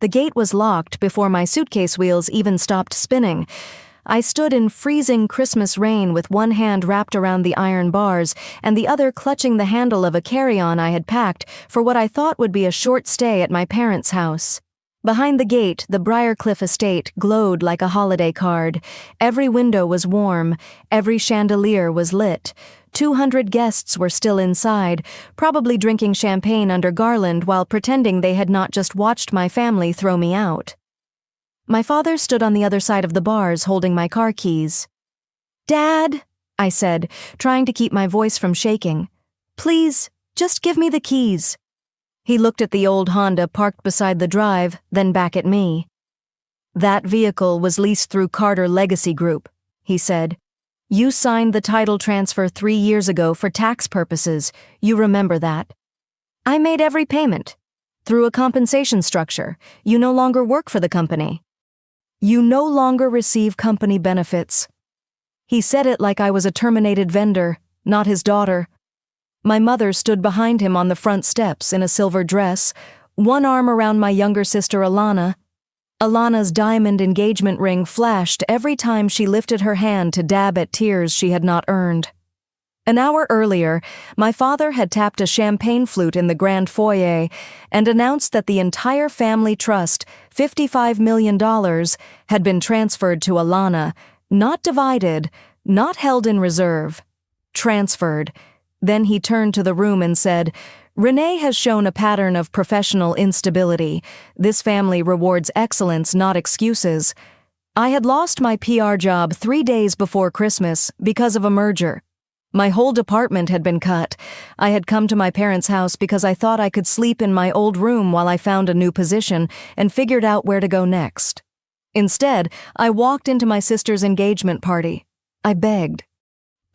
The gate was locked before my suitcase wheels even stopped spinning. I stood in freezing Christmas rain with one hand wrapped around the iron bars and the other clutching the handle of a carry-on I had packed for what I thought would be a short stay at my parents' house. Behind the gate, the Briarcliff estate glowed like a holiday card. Every window was warm, every chandelier was lit. 200 guests were still inside, probably drinking champagne under garland while pretending they had not just watched my family throw me out. My father stood on the other side of the bars holding my car keys. "Dad," I said, trying to keep my voice from shaking. "Please, just give me the keys." He looked at the old Honda parked beside the drive, then back at me. "That vehicle was leased through Carter Legacy Group," he said. "You signed the title transfer 3 years ago for tax purposes. You remember that." "I made every payment. Through a compensation structure. You no longer work for the company. You no longer receive company benefits." He said it like I was a terminated vendor, not his daughter. My mother stood behind him on the front steps in a silver dress, one arm around my younger sister Alana. Alana's diamond engagement ring flashed every time she lifted her hand to dab at tears she had not earned. An hour earlier, my father had tapped a champagne flute in the grand foyer and announced that the entire family trust, $55 million, had been transferred to Alana, not divided, not held in reserve. Transferred. Then he turned to the room and said, "Renee has shown a pattern of professional instability. This family rewards excellence, not excuses. I had lost my PR job 3 days before Christmas because of a merger. My whole department had been cut. I had come to my parents' house because I thought I could sleep in my old room while I found a new position and figured out where to go next. Instead, I walked into my sister's engagement party. I begged.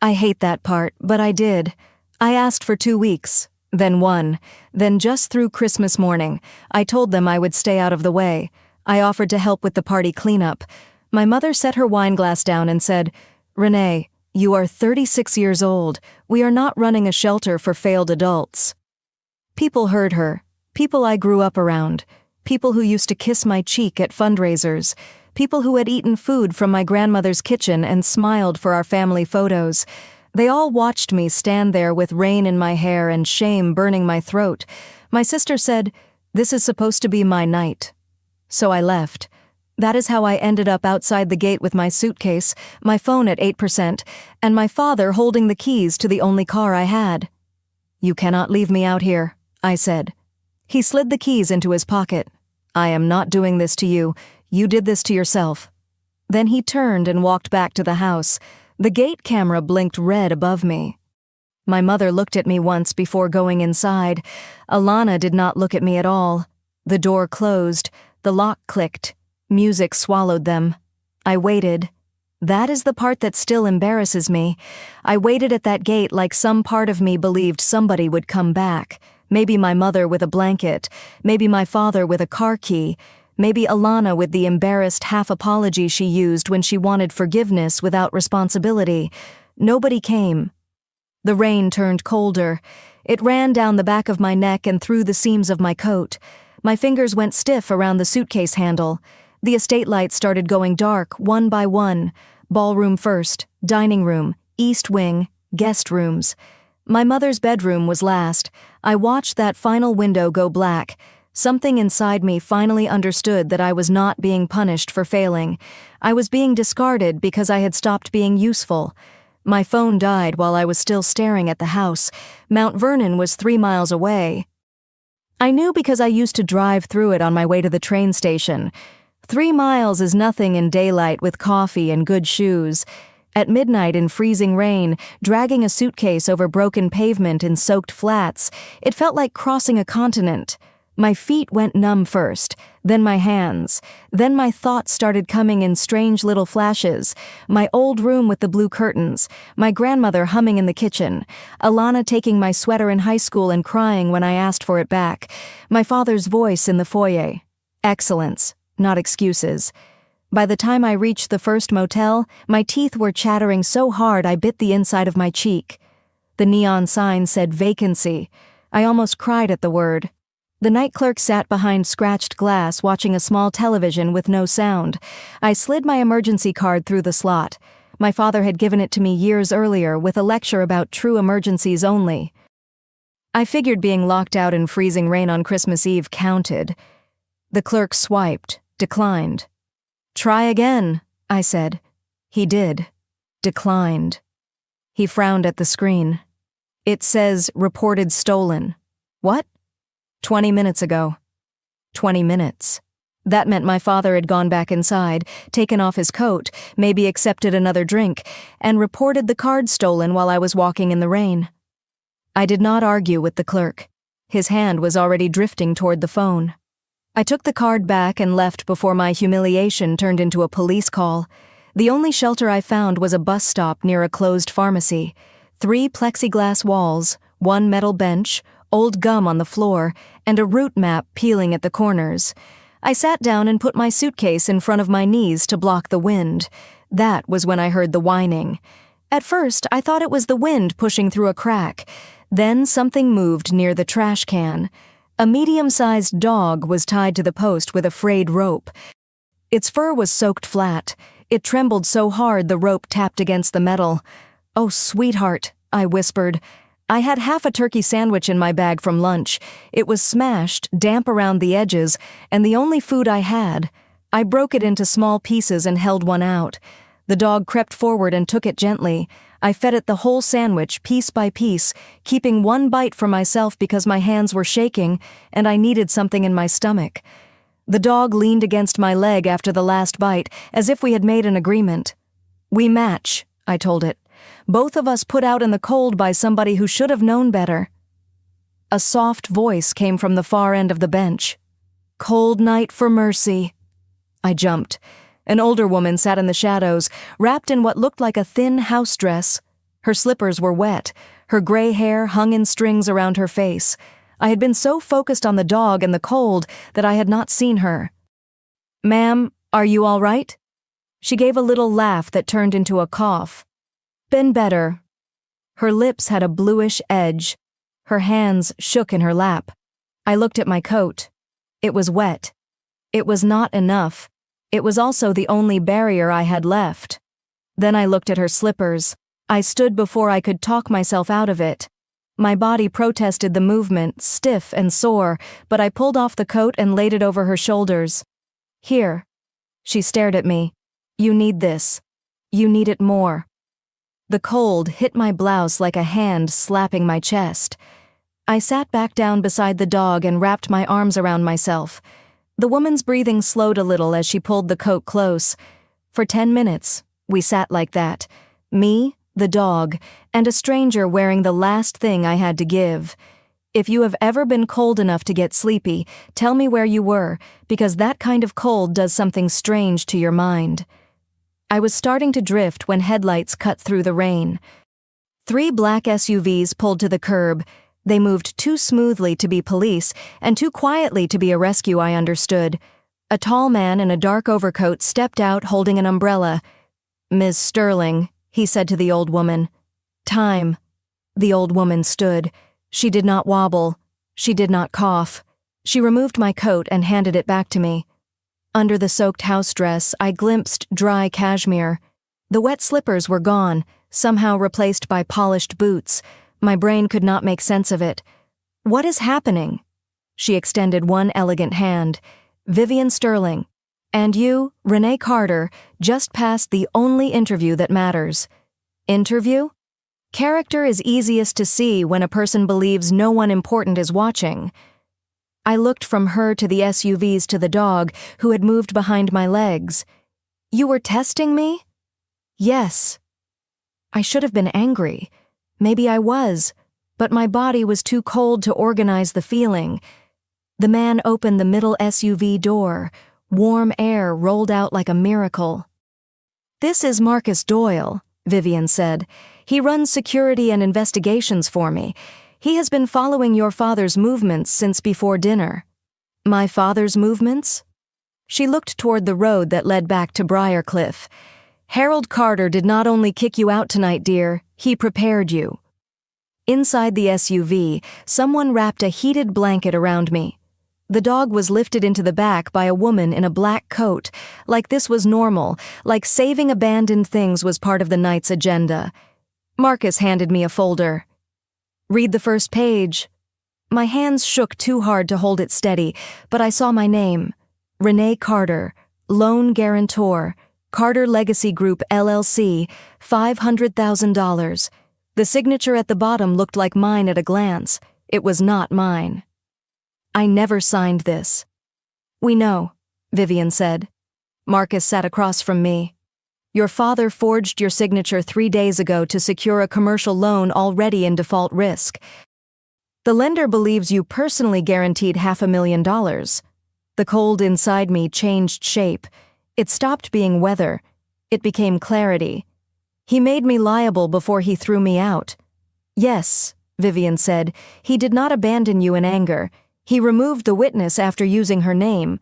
I hate that part, but I did. I asked for 2 weeks, then 1, then just through Christmas morning. I told them I would stay out of the way. I offered to help with the party cleanup. My mother set her wine glass down and said, "Renee, you are 36 years old. We are not running a shelter for failed adults." People heard her. People I grew up around. People who used to kiss my cheek at fundraisers. People who had eaten food from my grandmother's kitchen and smiled for our family photos. They all watched me stand there with rain in my hair and shame burning my throat. My sister said, "This is supposed to be my night." So I left. That is how I ended up outside the gate with my suitcase, my phone at 8%, and my father holding the keys to the only car I had. "You cannot leave me out here," I said. He slid the keys into his pocket. "I am not doing this to you. You did this to yourself." Then he turned and walked back to the house. The gate camera blinked red above me. My mother looked at me once before going inside. Alana did not look at me at all. The door closed. The lock clicked. Music swallowed them. I waited. That is the part that still embarrasses me. I waited at that gate like some part of me believed somebody would come back. Maybe my mother with a blanket. Maybe my father with a car key. Maybe Alana with the embarrassed half-apology she used when she wanted forgiveness without responsibility. Nobody came. The rain turned colder. It ran down the back of my neck and through the seams of my coat. My fingers went stiff around the suitcase handle. The estate lights started going dark, one by one. Ballroom first, dining room, east wing, guest rooms. My mother's bedroom was last. I watched that final window go black. Something inside me finally understood that I was not being punished for failing. I was being discarded because I had stopped being useful. My phone died while I was still staring at the house. Mount Vernon was 3 miles away. I knew because I used to drive through it on my way to the train station. 3 miles is nothing in daylight with coffee and good shoes. At midnight in freezing rain, dragging a suitcase over broken pavement in soaked flats, it felt like crossing a continent. My feet went numb first, then my hands. Then my thoughts started coming in strange little flashes. My old room with the blue curtains, my grandmother humming in the kitchen, Alana taking my sweater in high school and crying when I asked for it back, my father's voice in the foyer. Excellence, not excuses. By the time I reached the first motel, my teeth were chattering so hard I bit the inside of my cheek. The neon sign said vacancy. I almost cried at the word. The night clerk sat behind scratched glass watching a small television with no sound. I slid my emergency card through the slot. My father had given it to me years earlier with a lecture about true emergencies only. I figured being locked out in freezing rain on Christmas Eve counted. The clerk swiped, declined. "Try again," I said. He did. Declined. He frowned at the screen. "It says reported stolen." "What?" 20 minutes ago. 20 minutes. That meant my father had gone back inside, taken off his coat, maybe accepted another drink, and reported the card stolen while I was walking in the rain. I did not argue with the clerk. His hand was already drifting toward the phone. I took the card back and left before my humiliation turned into a police call. The only shelter I found was a bus stop near a closed pharmacy. 3 plexiglass walls, 1 metal bench, old gum on the floor, and a route map peeling at the corners. I sat down and put my suitcase in front of my knees to block the wind. That was when I heard the whining. At first, I thought it was the wind pushing through a crack. Then something moved near the trash can. A medium-sized dog was tied to the post with a frayed rope. Its fur was soaked flat. It trembled so hard the rope tapped against the metal. "Oh, sweetheart," I whispered. I had half a turkey sandwich in my bag from lunch. It was smashed, damp around the edges, and the only food I had. I broke it into small pieces and held one out. The dog crept forward and took it gently. I fed it the whole sandwich, piece by piece, keeping 1 bite for myself because my hands were shaking and I needed something in my stomach. The dog leaned against my leg after the last bite, as if we had made an agreement. "We match," I told it. "Both of us put out in the cold by somebody who should have known better." A soft voice came from the far end of the bench. "Cold night for mercy." I jumped. An older woman sat in the shadows, wrapped in what looked like a thin house dress. Her slippers were wet. Her gray hair hung in strings around her face. I had been so focused on the dog and the cold that I had not seen her. "Ma'am, are you all right?" She gave a little laugh that turned into a cough. "Been better." Her lips had a bluish edge. Her hands shook in her lap. I looked at my coat. It was wet. It was not enough. It was also the only barrier I had left. Then I looked at her slippers. I stood before I could talk myself out of it. My body protested the movement, stiff and sore, but I pulled off the coat and laid it over her shoulders. "Here." She stared at me. "You need this. You need it more." The cold hit my blouse like a hand slapping my chest. I sat back down beside the dog and wrapped my arms around myself. The woman's breathing slowed a little as she pulled the coat close. For 10 minutes, we sat like that. Me, the dog, and a stranger wearing the last thing I had to give. If you have ever been cold enough to get sleepy, tell me where you were, because that kind of cold does something strange to your mind. I was starting to drift when headlights cut through the rain. 3 black SUVs pulled to the curb. They moved too smoothly to be police and too quietly to be a rescue, I understood. A tall man in a dark overcoat stepped out holding an umbrella. "Ms. Sterling," he said to the old woman. "Time." The old woman stood. She did not wobble. She did not cough. She removed my coat and handed it back to me. Under the soaked house dress, I glimpsed dry cashmere. The wet slippers were gone, somehow replaced by polished boots. My brain could not make sense of it. "What is happening?" She extended one elegant hand. "Vivian Sterling. And you, Renee Carter, just passed the only interview that matters." "Interview?" Character is easiest to see when a person believes no one important is watching. I looked from her to the SUVs to the dog, who had moved behind my legs. "You were testing me?" "Yes." I should have been angry. Maybe I was, but my body was too cold to organize the feeling. The man opened the middle SUV door. Warm air rolled out like a miracle. "This is Marcus Doyle," Vivian said. "He runs security and investigations for me. He has been following your father's movements since before dinner." "My father's movements?" She looked toward the road that led back to Briarcliff. "Harold Carter did not only kick you out tonight, dear, he prepared you." Inside the SUV, someone wrapped a heated blanket around me. The dog was lifted into the back by a woman in a black coat, like this was normal, like saving abandoned things was part of the night's agenda. Marcus handed me a folder. "Read the first page." My hands shook too hard to hold it steady, but I saw my name. Renee Carter, loan guarantor, Carter Legacy Group LLC, $500,000. The signature at the bottom looked like mine at a glance. It was not mine. "I never signed this." "We know," Vivian said. Marcus sat across from me. "Your father forged your signature 3 days ago to secure a commercial loan already in default risk. The lender believes you personally guaranteed $500,000. The cold inside me changed shape. It stopped being weather. It became clarity. He made me liable before he threw me out. "Yes," Vivian said, "he did not abandon you in anger. He removed the witness after using her name."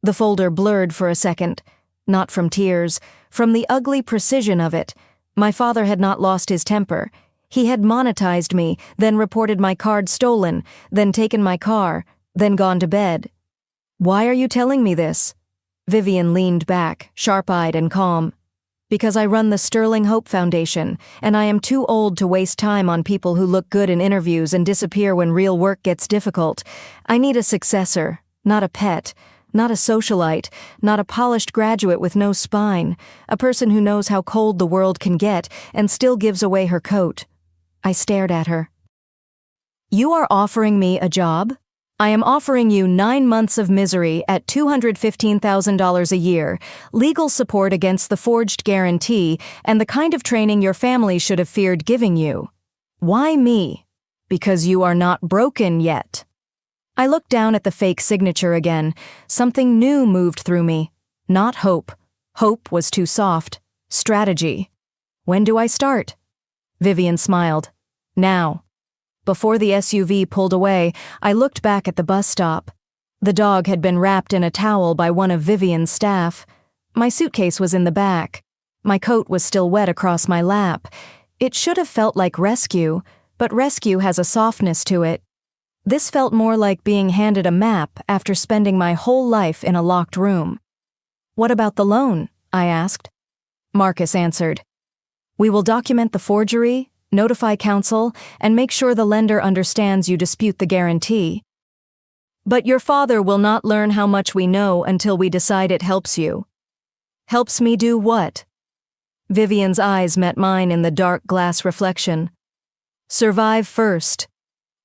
The folder blurred for a second. Not from tears, from the ugly precision of it. My father had not lost his temper. He had monetized me, then reported my card stolen, then taken my car, then gone to bed. "Why are you telling me this?" Vivian leaned back, sharp-eyed and calm. "Because I run the Sterling Hope Foundation, and I am too old to waste time on people who look good in interviews and disappear when real work gets difficult. I need a successor, not a pet, not a socialite, not a polished graduate with no spine, a person who knows how cold the world can get and still gives away her coat." I stared at her. "You are offering me a job? I am offering you 9 months of misery at $215,000 a year, legal support against the forged guarantee, and the kind of training your family should have feared giving you. Why me? Because you are not broken yet." I looked down at the fake signature again. Something new moved through me. Not hope. Hope was too soft. Strategy. "When do I start?" Vivian smiled. "Now." Before the SUV pulled away, I looked back at the bus stop. The dog had been wrapped in a towel by one of Vivian's staff. My suitcase was in the back. My coat was still wet across my lap. It should have felt like rescue, but rescue has a softness to it. This felt more like being handed a map after spending my whole life in a locked room. "What about the loan?" I asked. Marcus answered. "We will document the forgery, notify counsel, and make sure the lender understands you dispute the guarantee. But your father will not learn how much we know until we decide it helps you." "Helps me do what?" Vivian's eyes met mine in the dark glass reflection. "Survive first.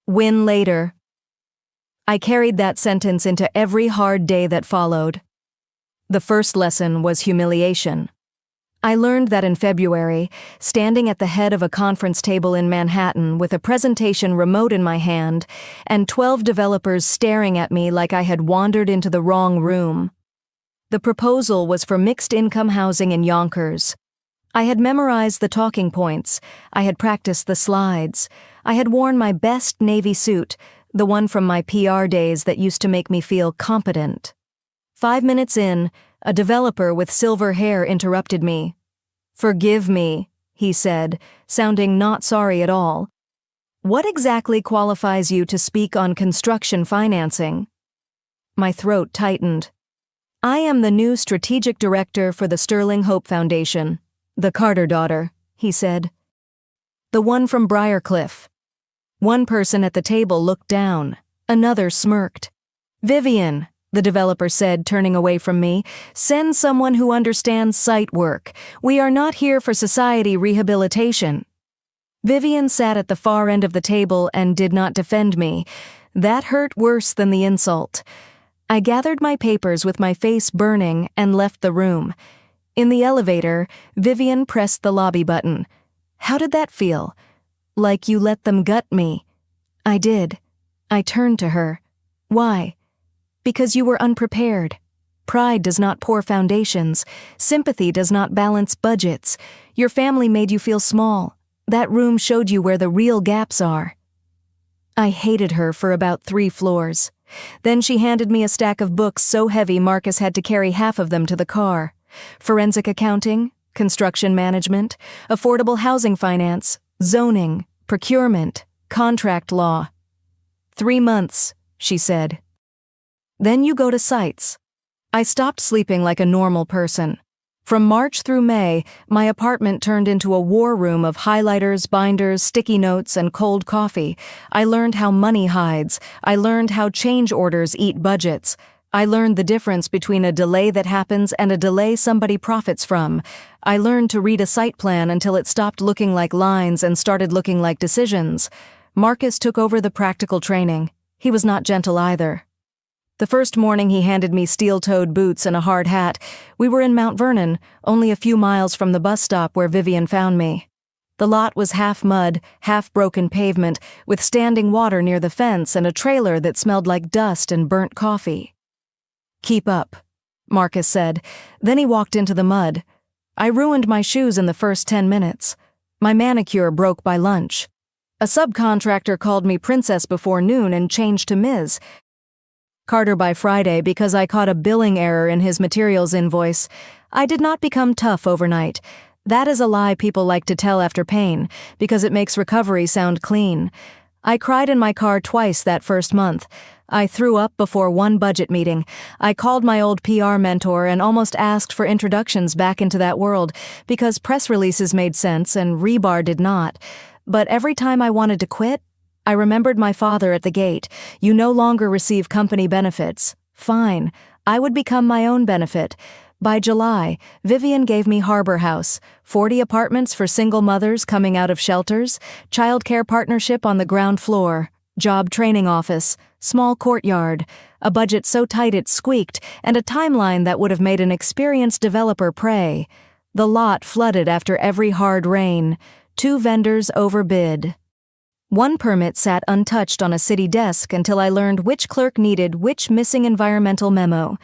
Win later." I carried that sentence into every hard day that followed. The first lesson was humiliation. I learned that in February, standing at the head of a conference table in Manhattan with a presentation remote in my hand, and 12 developers staring at me like I had wandered into the wrong room. The proposal was for mixed-income housing in Yonkers. I had memorized the talking points. I had practiced the slides. I had worn my best navy suit, the one from my PR days that used to make me feel competent. 5 minutes in, a developer with silver hair interrupted me. "Forgive me," he said, sounding not sorry at all. "What exactly qualifies you to speak on construction financing?" My throat tightened. "I am the new strategic director for the Sterling Hope Foundation. The Carter daughter," he said. "The one from Briarcliff." One person at the table looked down. Another smirked. "Vivian," the developer said, turning away from me, "send someone who understands site work. We are not here for society rehabilitation." Vivian sat at the far end of the table and did not defend me. That hurt worse than the insult. I gathered my papers with my face burning and left the room. In the elevator, Vivian pressed the lobby button. How did that feel? Like you let them gut me. I did. I turned to her. Why? Because you were unprepared. Pride does not pour foundations. Sympathy does not balance budgets. Your family made you feel small. That room showed you where the real gaps are. I hated her for about 3 floors. Then she handed me a stack of books so heavy Marcus had to carry half of them to the car. Forensic accounting, construction management, affordable housing finance, zoning, procurement, contract law. 3 months, she said. Then you go to sites. I stopped sleeping like a normal person. From March through May, my apartment turned into a war room of highlighters, binders, sticky notes, and cold coffee. I learned how money hides. I learned how change orders eat budgets. I learned the difference between a delay that happens and a delay somebody profits from. I learned to read a site plan until it stopped looking like lines and started looking like decisions. Marcus took over the practical training. He was not gentle either. The first morning he handed me steel-toed boots and a hard hat. We were in Mount Vernon, only a few miles from the bus stop where Vivian found me. The lot was half mud, half broken pavement, with standing water near the fence and a trailer that smelled like dust and burnt coffee. "Keep up," Marcus said. Then he walked into the mud. I ruined my shoes in the first 10 minutes. My manicure broke by lunch. A subcontractor called me Princess before noon and changed to Ms. Carter by Friday because I caught a billing error in his materials invoice. I did not become tough overnight. That is a lie people like to tell after pain, because it makes recovery sound clean. I cried in my car twice that first month. I threw up before one budget meeting. I called my old PR mentor and almost asked for introductions back into that world, because press releases made sense and rebar did not. But every time I wanted to quit, I remembered my father at the gate. "You no longer receive company benefits." Fine. I would become my own benefit. By July, Vivian gave me Harbor House, 40 apartments for single mothers coming out of shelters, childcare partnership on the ground floor, job training office, small courtyard, a budget so tight it squeaked, and a timeline that would have made an experienced developer pray. The lot flooded after every hard rain. 2 vendors overbid. One permit sat untouched on a city desk until I learned which clerk needed which missing environmental memo.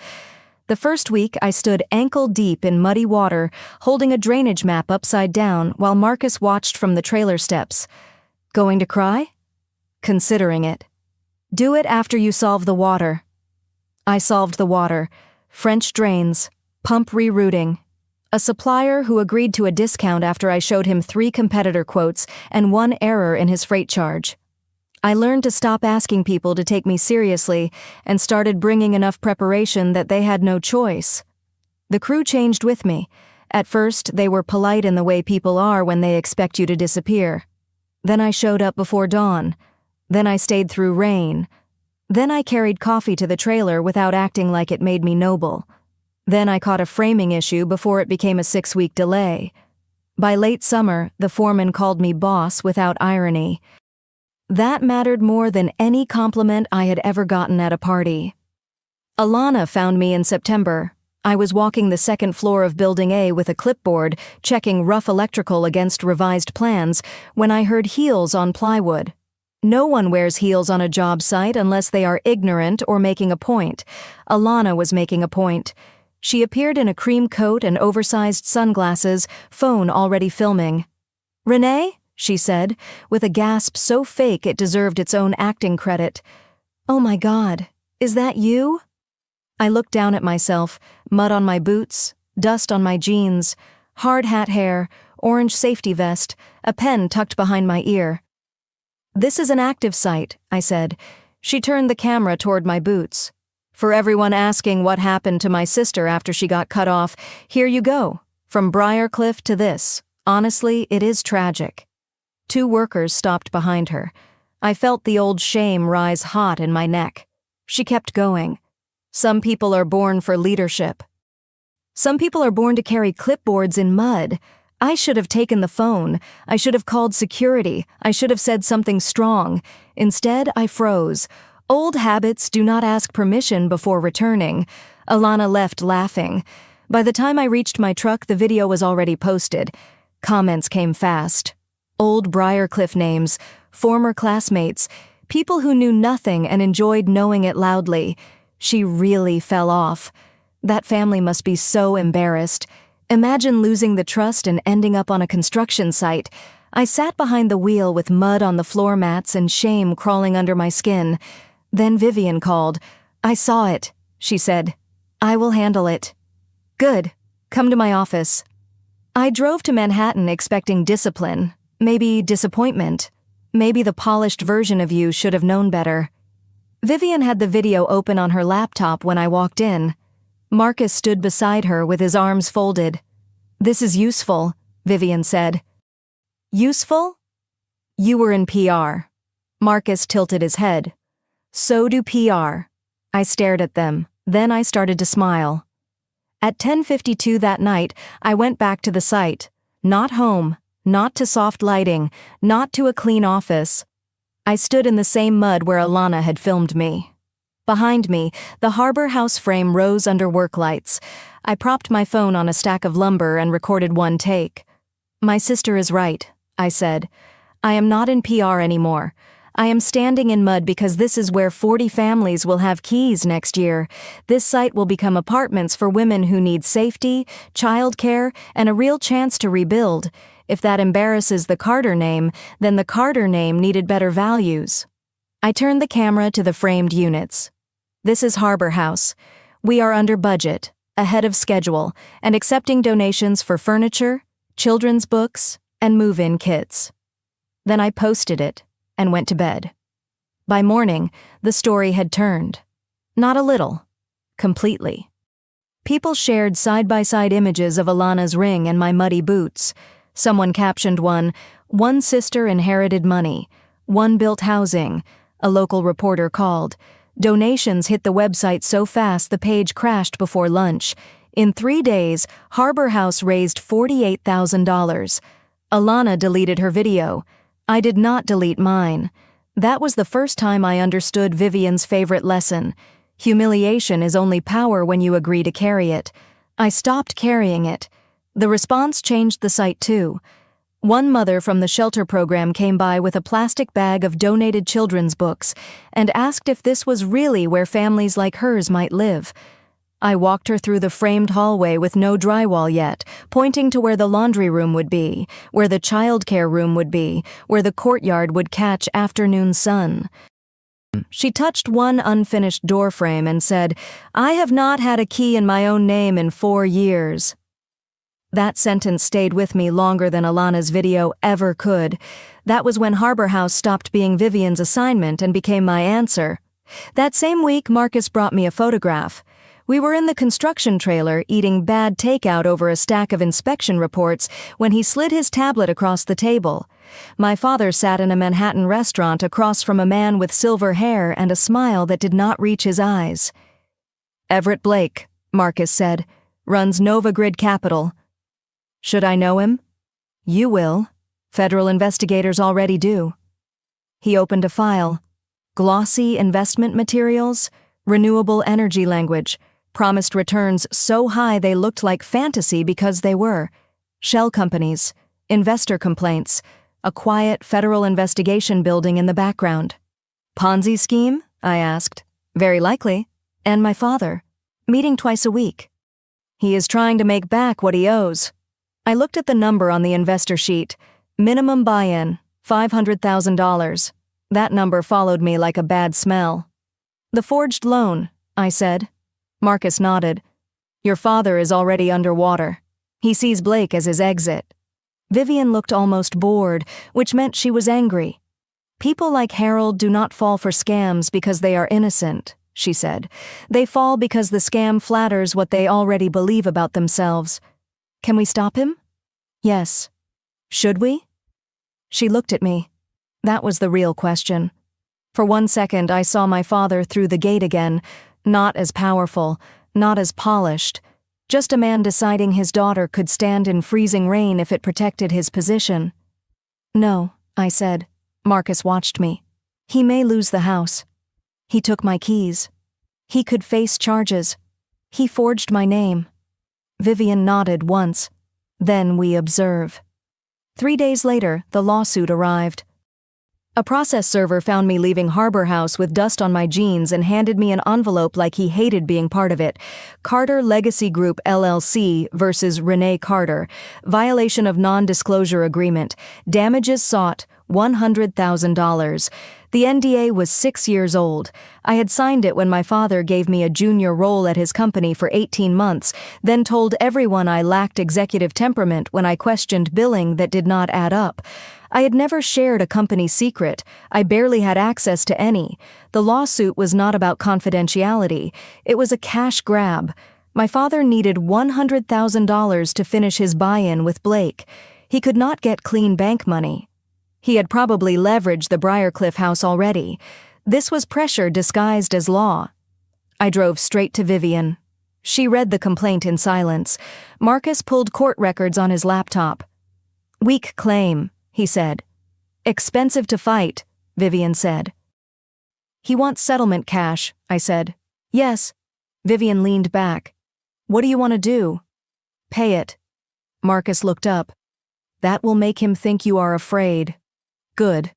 The first week, I stood ankle-deep in muddy water, holding a drainage map upside down while Marcus watched from the trailer steps. Going to cry? Considering it. Do it after you solve the water. I solved the water. French drains. Pump rerouting. A supplier who agreed to a discount after I showed him 3 competitor quotes and 1 error in his freight charge. I learned to stop asking people to take me seriously and started bringing enough preparation that they had no choice. The crew changed with me. At first, they were polite in the way people are when they expect you to disappear. Then I showed up before dawn. Then I stayed through rain. Then I carried coffee to the trailer without acting like it made me noble. Then I caught a framing issue before it became a 6-week delay. By late summer, the foreman called me boss without irony. That mattered more than any compliment I had ever gotten at a party. Alana found me in September. I was walking the second floor of Building A with a clipboard, checking rough electrical against revised plans, when I heard heels on plywood. No one wears heels on a job site unless they are ignorant or making a point. Alana was making a point. She appeared in a cream coat and oversized sunglasses, phone already filming. "Renee?" she said, with a gasp so fake it deserved its own acting credit. "Oh my God, is that you?" I looked down at myself, mud on my boots, dust on my jeans, hard hat hair, orange safety vest, a pen tucked behind my ear. "This is an active site," I said. She turned the camera toward my boots. "For everyone asking what happened to my sister after she got cut off, here you go. From Briarcliff to this. Honestly, it is tragic." 2 workers stopped behind her. I felt the old shame rise hot in my neck. She kept going. "Some people are born for leadership. Some people are born to carry clipboards in mud. I should have taken the phone. I should have called security. I should have said something strong. Instead, I froze. Old habits do not ask permission before returning. Alana left laughing. By the time I reached my truck, the video was already posted. Comments came fast. Old Briarcliff names, former classmates, people who knew nothing and enjoyed knowing it loudly. She really fell off. That family must be so embarrassed. Imagine losing the trust and ending up on a construction site. I sat behind the wheel with mud on the floor mats and shame crawling under my skin. Then Vivian called. "I saw it," she said. "I will handle it." "Good. Come to my office." I drove to Manhattan expecting discipline, maybe disappointment. Maybe the polished version of you should have known better. Vivian had the video open on her laptop when I walked in. Marcus stood beside her with his arms folded. "This is useful," Vivian said. "Useful?" "You were in PR." Marcus tilted his head. "So do PR." I stared at them. Then I started to smile. At 10:52 that night, I went back to the site. Not home, not to soft lighting, not to a clean office. I stood in the same mud where Alana had filmed me. Behind me, the harbor house frame rose under work lights. I propped my phone on a stack of lumber and recorded one take. "My sister is right," I said. "I am not in PR anymore. I am standing in mud because this is where 40 families will have keys next year. This site will become apartments for women who need safety, childcare, and a real chance to rebuild. If that embarrasses the Carter name, then the Carter name needed better values." I turned the camera to the framed units. "This is Harbor House. We are under budget, ahead of schedule, and accepting donations for furniture, children's books, and move-in kits." Then I posted it and went to bed. By morning, the story had turned. Not a little. Completely. People shared side-by-side images of Alana's ring and my muddy boots. Someone captioned one sister inherited money, one built housing, a local reporter called. Donations hit the website so fast the page crashed before lunch. In 3 days, Harbor House raised $48,000. Alana deleted her video. I did not delete mine. That was the first time I understood Vivian's favorite lesson. Humiliation is only power when you agree to carry it. I stopped carrying it. The response changed the site too. One mother from the shelter program came by with a plastic bag of donated children's books and asked if this was really where families like hers might live. I walked her through the framed hallway with no drywall yet, pointing to where the laundry room would be, where the childcare room would be, where the courtyard would catch afternoon sun. She touched one unfinished door frame and said, "I have not had a key in my own name in 4 years." That sentence stayed with me longer than Alana's video ever could. That was when Harbor House stopped being Vivian's assignment and became my answer. That same week, Marcus brought me a photograph. We were in the construction trailer eating bad takeout over a stack of inspection reports when he slid his tablet across the table. My father sat in a Manhattan restaurant across from a man with silver hair and a smile that did not reach his eyes. "Everett Blake," Marcus said, "runs Nova Grid Capital." "Should I know him?" "You will. Federal investigators already do." He opened a file. Glossy investment materials, renewable energy language, promised returns so high they looked like fantasy because they were. Shell companies, investor complaints, a quiet federal investigation building in the background. "Ponzi scheme?" I asked. "Very likely. And my father. Meeting twice a week." "He is trying to make back what he owes." I looked at the number on the investor sheet. Minimum buy-in, $500,000. That number followed me like a bad smell. "The forged loan," I said. Marcus nodded. "Your father is already underwater. He sees Blake as his exit." Vivian looked almost bored, which meant she was angry. "People like Harold do not fall for scams because they are innocent," she said. "They fall because the scam flatters what they already believe about themselves. Can we stop him?" "Yes." "Should we?" She looked at me. That was the real question. For 1 second, I saw my father through the gate again, not as powerful, not as polished, just a man deciding his daughter could stand in freezing rain if it protected his position. "No," I said. Marcus watched me. "He may lose the house. He took my keys. He could face charges. He forged my name." Vivian nodded once. "Then we observe." 3 days later, the lawsuit arrived. A process server found me leaving Harbor House with dust on my jeans and handed me an envelope like he hated being part of it. Carter Legacy Group LLC versus Renee Carter. Violation of non-disclosure agreement. Damages sought, $100,000. The NDA was 6 years old. I had signed it when my father gave me a junior role at his company for 18 months, then told everyone I lacked executive temperament when I questioned billing that did not add up. I had never shared a company secret. I barely had access to any. The lawsuit was not about confidentiality. It was a cash grab. My father needed $100,000 to finish his buy-in with Blake. He could not get clean bank money. He had probably leveraged the Briarcliff house already. This was pressure disguised as law. I drove straight to Vivian. She read the complaint in silence. Marcus pulled court records on his laptop. "Weak claim," he said. "Expensive to fight," Vivian said. "He wants settlement cash," I said. "Yes." Vivian leaned back. "What do you want to do?" "Pay it." Marcus looked up. "That will make him think you are afraid." "Good."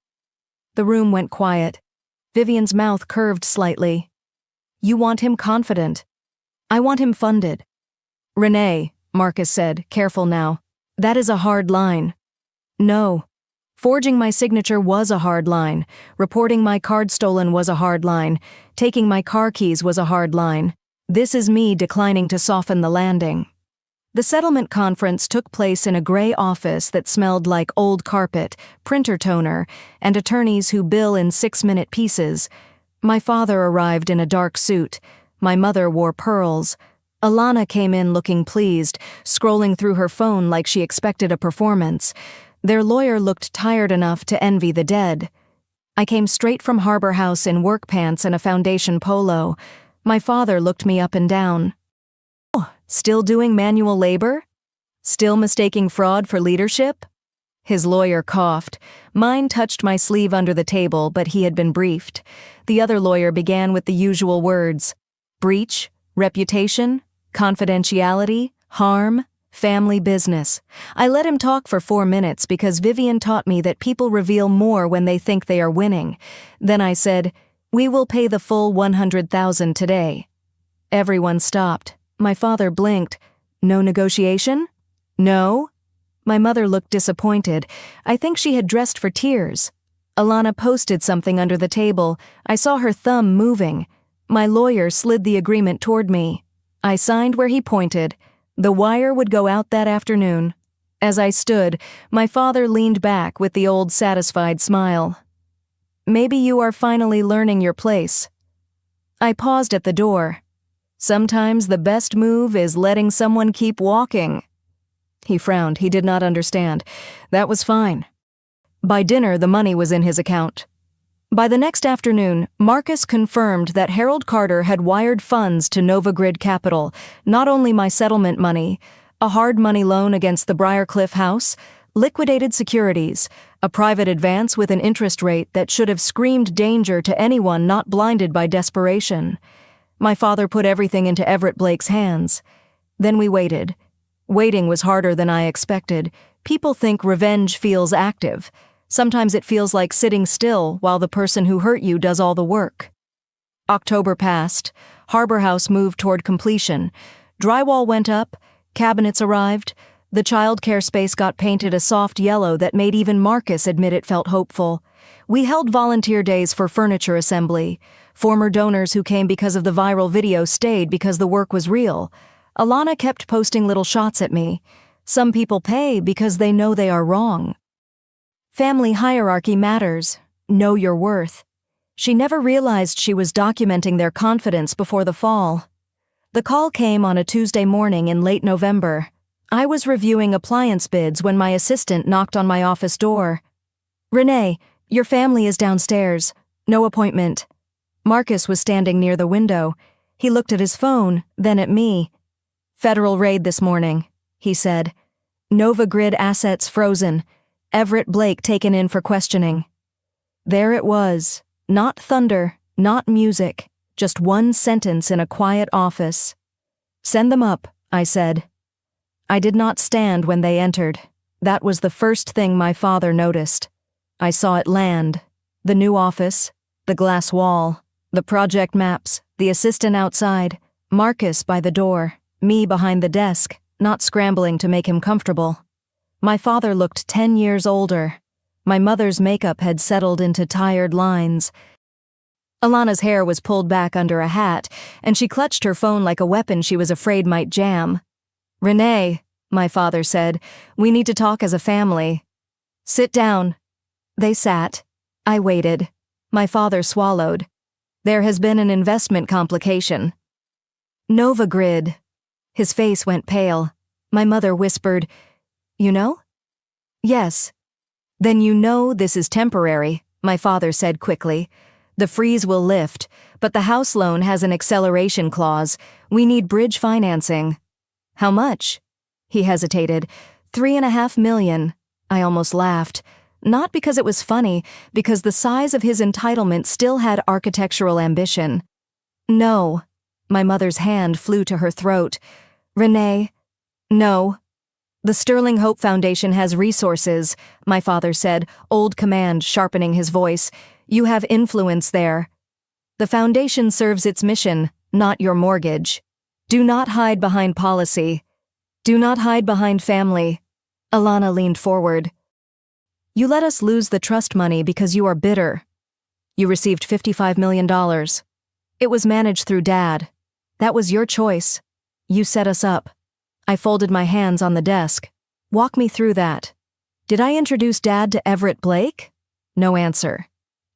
The room went quiet. Vivian's mouth curved slightly. "You want him confident." "I want him funded." "Renee," Marcus said, careful now. "That is a hard line." "No. Forging my signature was a hard line. Reporting my card stolen was a hard line. Taking my car keys was a hard line. This is me declining to soften the landing." The settlement conference took place in a gray office that smelled like old carpet, printer toner, and attorneys who bill in 6-minute pieces. My father arrived in a dark suit. My mother wore pearls. Alana came in looking pleased, scrolling through her phone like she expected a performance. Their lawyer looked tired enough to envy the dead. I came straight from Harbor House in work pants and a foundation polo. My father looked me up and down. "Oh, still doing manual labor? Still mistaking fraud for leadership?" His lawyer coughed. Mine touched my sleeve under the table, but he had been briefed. The other lawyer began with the usual words. Breach, reputation, confidentiality, harm, family business. I let him talk for 4 minutes because Vivian taught me that people reveal more when they think they are winning. Then I said, "We will pay the full $100,000 today." Everyone stopped. My father blinked. "No negotiation?" "No." My mother looked disappointed. I think she had dressed for tears. Alana posted something under the table. I saw her thumb moving. My lawyer slid the agreement toward me. I signed where he pointed. The wire would go out that afternoon. As I stood, my father leaned back with the old satisfied smile. "Maybe you are finally learning your place." I paused at the door. "Sometimes the best move is letting someone keep walking." He frowned. He did not understand. That was fine. By dinner, the money was in his account. By the next afternoon, Marcus confirmed that Harold Carter had wired funds to Nova Grid Capital, not only my settlement money, a hard money loan against the Briarcliff house, liquidated securities, a private advance with an interest rate that should have screamed danger to anyone not blinded by desperation. My father put everything into Everett Blake's hands. Then we waited. Waiting was harder than I expected. People think revenge feels active. Sometimes it feels like sitting still while the person who hurt you does all the work. October passed. Harbor House moved toward completion. Drywall went up. Cabinets arrived. The childcare space got painted a soft yellow that made even Marcus admit it felt hopeful. We held volunteer days for furniture assembly. Former donors who came because of the viral video stayed because the work was real. Alana kept posting little shots at me. Some people pay because they know they are wrong. Family hierarchy matters. Know your worth. She never realized she was documenting their confidence before the fall. The call came on a Tuesday morning in late November. I was reviewing appliance bids when my assistant knocked on my office door. "Renee, your family is downstairs. No appointment." Marcus was standing near the window. He looked at his phone, then at me. "Federal raid this morning," he said. "Nova Grid assets frozen. Everett Blake taken in for questioning." There it was. Not thunder, not music, just one sentence in a quiet office. "Send them up," I said. I did not stand when they entered. That was the first thing my father noticed. I saw it land. The new office, the glass wall, the project maps, the assistant outside, Marcus by the door, me behind the desk, not scrambling to make him comfortable. My father looked 10 years older. My mother's makeup had settled into tired lines. Alana's hair was pulled back under a hat, and she clutched her phone like a weapon she was afraid might jam. "Renee," my father said, "we need to talk as a family." "Sit down," They sat. I waited. My father swallowed. There has been an investment complication. Nova Grid. His face went pale. My mother whispered, "You know?" "Yes." "Then you know this is temporary," my father said quickly. "The freeze will lift, but the house loan has an acceleration clause. We need bridge financing." "How much?" He hesitated. $3.5 million. I almost laughed. Not because it was funny, because the size of his entitlement still had architectural ambition. "No." My mother's hand flew to her throat. "Renee, no." "The Sterling Hope Foundation has resources," my father said, old command sharpening his voice. "You have influence there. The foundation serves its mission, not your mortgage. Do not hide behind policy. Do not hide behind family." Alana leaned forward. "You let us lose the trust money because you are bitter. You received $55 million. It was managed through Dad. That was your choice. You set us up." I folded my hands on the desk. "Walk me through that. Did I introduce Dad to Everett Blake?" No answer.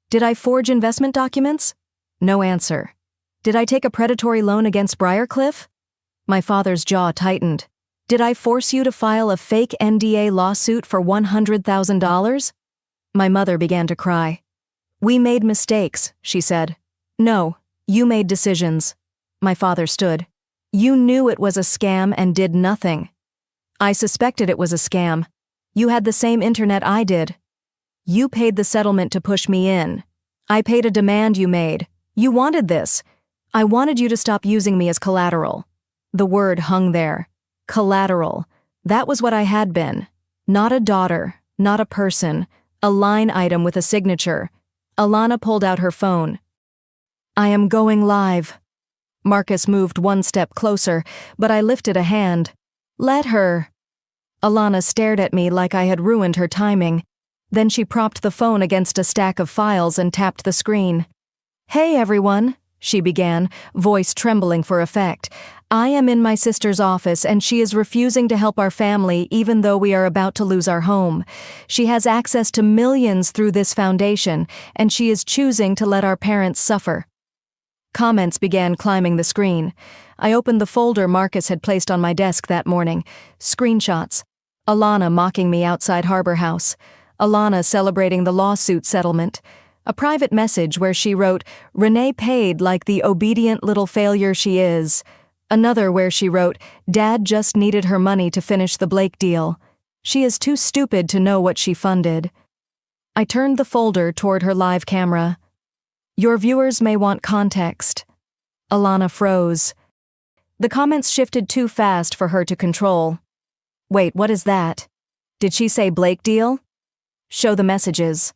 "Did I forge investment documents?" No answer. "Did I take a predatory loan against Briarcliff?" My father's jaw tightened. "Did I force you to file a fake NDA lawsuit for $100,000? My mother began to cry. "We made mistakes," she said. "No, you made decisions." My father stood. "You knew it was a scam and did nothing." "I suspected it was a scam. You had the same internet I did. You paid the settlement to push me in. I paid a demand you made. You wanted this. I wanted you to stop using me as collateral." The word hung there. Collateral. That was what I had been. Not a daughter, not a person, a line item with a signature. Alana pulled out her phone. "I am going live." Marcus moved one step closer, but I lifted a hand. "Let her." Alana stared at me like I had ruined her timing. Then she propped the phone against a stack of files and tapped the screen. "Hey, everyone," she began, voice trembling for effect. "I am in my sister's office and she is refusing to help our family even though we are about to lose our home. She has access to millions through this foundation, and she is choosing to let our parents suffer." Comments began climbing the screen. I opened the folder Marcus had placed on my desk that morning. Screenshots. Alana mocking me outside Harbor House. Alana celebrating the lawsuit settlement. A private message where she wrote, "Renee paid like the obedient little failure she is." Another where she wrote, "Dad just needed her money to finish the Blake deal. She is too stupid to know what she funded." I turned the folder toward her live camera. "Your viewers may want context." Alana froze. The comments shifted too fast for her to control. "Wait, what is that? Did she say Blake deal?" "Show the messages."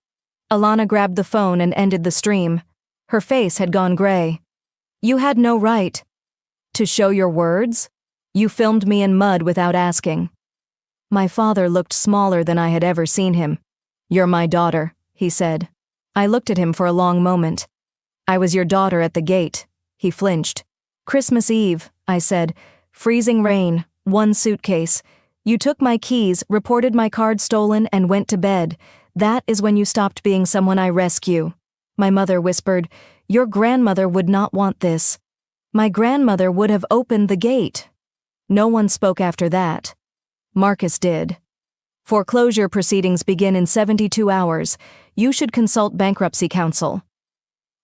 Alana grabbed the phone and ended the stream. Her face had gone gray. "You had no right." "To show your words? You filmed me in mud without asking." My father looked smaller than I had ever seen him. "You're my daughter," he said. I looked at him for a long moment. "I was your daughter at the gate." He flinched. "Christmas Eve," I said. "Freezing rain, one suitcase. You took my keys, reported my card stolen, and went to bed. That is when you stopped being someone I rescue." My mother whispered, "Your grandmother would not want this." "My grandmother would have opened the gate." No one spoke after that. Marcus did. "Foreclosure proceedings begin in 72 hours. You should consult bankruptcy counsel."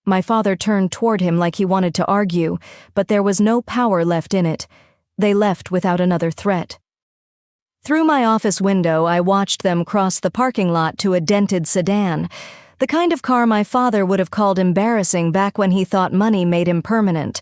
My father turned toward him like he wanted to argue, but there was no power left in it. They left without another threat. Through my office window, I watched them cross the parking lot to a dented sedan, the kind of car my father would have called embarrassing back when he thought money made him permanent.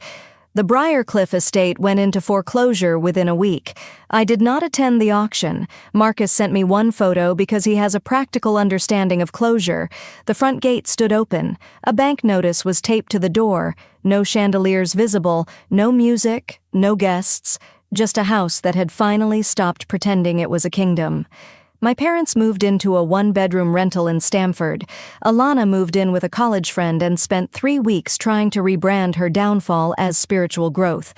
The Briarcliff estate went into foreclosure within a week. I did not attend the auction. Marcus sent me one photo because he has a practical understanding of closure. The front gate stood open. A bank notice was taped to the door. No chandeliers visible, no music, no guests. Just a house that had finally stopped pretending it was a kingdom. My parents moved into a one-bedroom rental in Stamford. Alana moved in with a college friend and spent 3 weeks trying to rebrand her downfall as spiritual growth.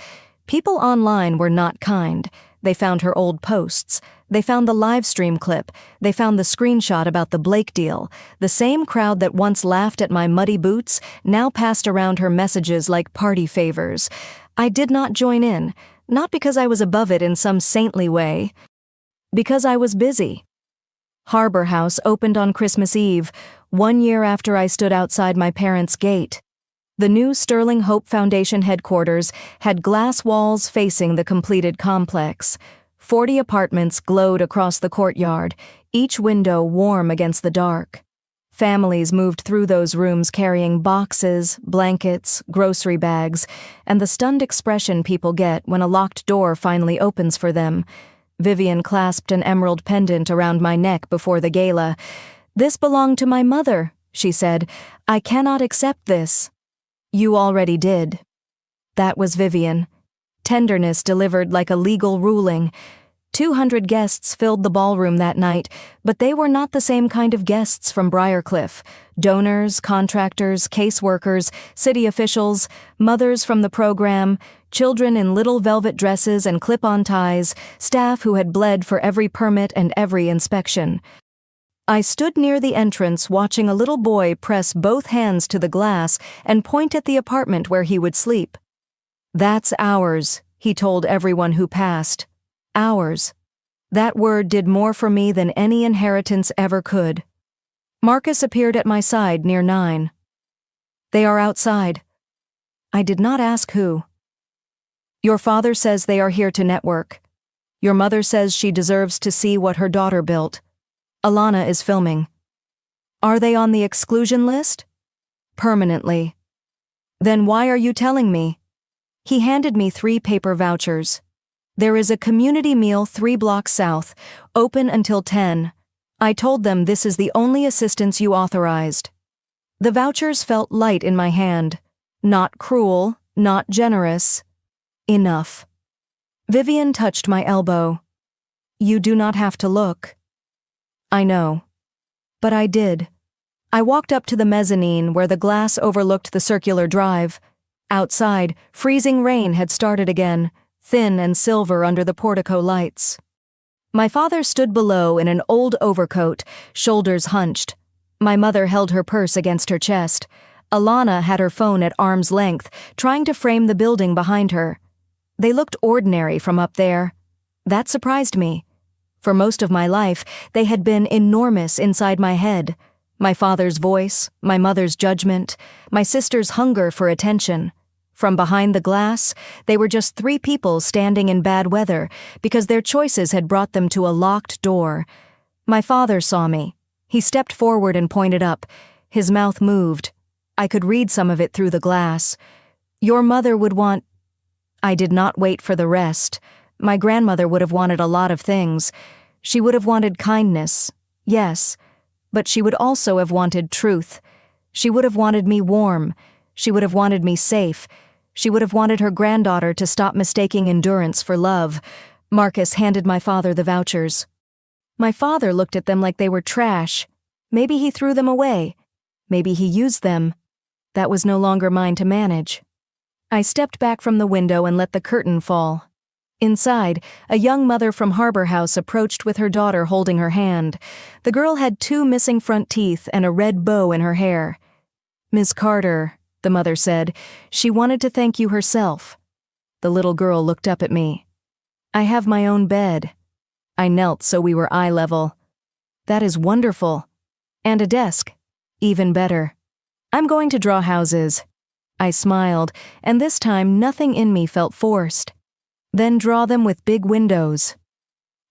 People online were not kind. They found her old posts. They found the live stream clip. They found the screenshot about the Blake deal. The same crowd that once laughed at my muddy boots now passed around her messages like party favors. I did not join in, not because I was above it in some saintly way, because I was busy. Harbor House opened on Christmas Eve, 1 year after I stood outside my parents' gate. The new Sterling Hope Foundation headquarters had glass walls facing the completed complex. 40 apartments glowed across the courtyard, each window warm against the dark. Families moved through those rooms carrying boxes, blankets, grocery bags, and the stunned expression people get when a locked door finally opens for them. Vivian clasped an emerald pendant around my neck before the gala. "This belonged to my mother," she said. "I cannot accept this." "You already did." That was Vivian. Tenderness delivered like a legal ruling. 200 guests filled the ballroom that night, but they were not the same kind of guests from Briarcliff. Donors, contractors, caseworkers, city officials, mothers from the program, children in little velvet dresses and clip-on ties, staff who had bled for every permit and every inspection. I stood near the entrance watching a little boy press both hands to the glass and point at the apartment where he would sleep. "That's ours," he told everyone who passed. Ours. That word did more for me than any inheritance ever could. Marcus appeared at my side near 9. "They are outside." I did not ask who. "Your father says they are here to network. Your mother says she deserves to see what her daughter built. Alana is filming." "Are they on the exclusion list?" "Permanently." "Then why are you telling me?" He handed me 3 paper vouchers. "There is a community meal 3 blocks south, open until 10. I told them this is the only assistance you authorized." The vouchers felt light in my hand. Not cruel, not generous. Enough. Vivian touched my elbow. "You do not have to look." I know. But I did. I walked up to the mezzanine where the glass overlooked the circular drive. Outside, freezing rain had started again, thin and silver under the portico lights. My father stood below in an old overcoat, shoulders hunched. My mother held her purse against her chest. Alana had her phone at arm's length, trying to frame the building behind her. They looked ordinary from up there. That surprised me. For most of my life, they had been enormous inside my head. My father's voice, my mother's judgment, my sister's hunger for attention. From behind the glass, they were just 3 people standing in bad weather because their choices had brought them to a locked door. My father saw me. He stepped forward and pointed up. His mouth moved. I could read some of it through the glass. "Your mother would want—" I did not wait for the rest. My grandmother would have wanted a lot of things. She would have wanted kindness, yes, but she would also have wanted truth. She would have wanted me warm. She would have wanted me safe. She would have wanted her granddaughter to stop mistaking endurance for love. Marcus handed my father the vouchers. My father looked at them like they were trash. Maybe he threw them away. Maybe he used them. That was no longer mine to manage. I stepped back from the window and let the curtain fall. Inside, a young mother from Harbor House approached with her daughter holding her hand. The girl had 2 missing front teeth and a red bow in her hair. "Ms. Carter," the mother said, "she wanted to thank you herself." The little girl looked up at me. "I have my own bed." I knelt so we were eye level. "That is wonderful. And a desk. Even better. I'm going to draw houses." I smiled, and this time nothing in me felt forced. "Then draw them with big windows."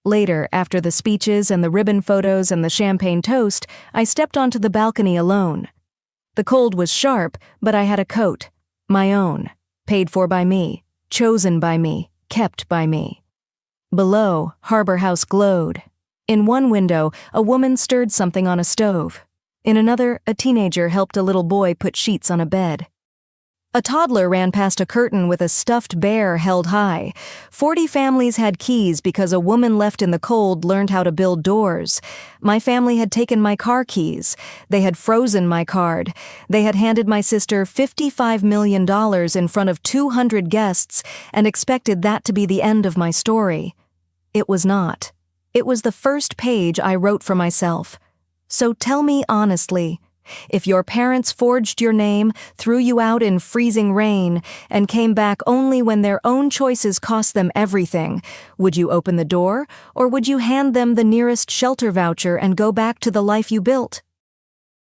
Later, after the speeches and the ribbon photos and the champagne toast, I stepped onto the balcony alone. The cold was sharp, but I had a coat. My own. Paid for by me. Chosen by me. Kept by me. Below, Harbor House glowed. In one window, a woman stirred something on a stove. In another, a teenager helped a little boy put sheets on a bed. A toddler ran past a curtain with a stuffed bear held high. 40 families had keys because a woman left in the cold learned how to build doors. My family had taken my car keys. They had frozen my card. They had handed my sister $55 million in front of 200 guests and expected that to be the end of my story. It was not. It was the first page I wrote for myself. So tell me honestly, if your parents forged your name, threw you out in freezing rain, and came back only when their own choices cost them everything, would you open the door, or would you hand them the nearest shelter voucher and go back to the life you built?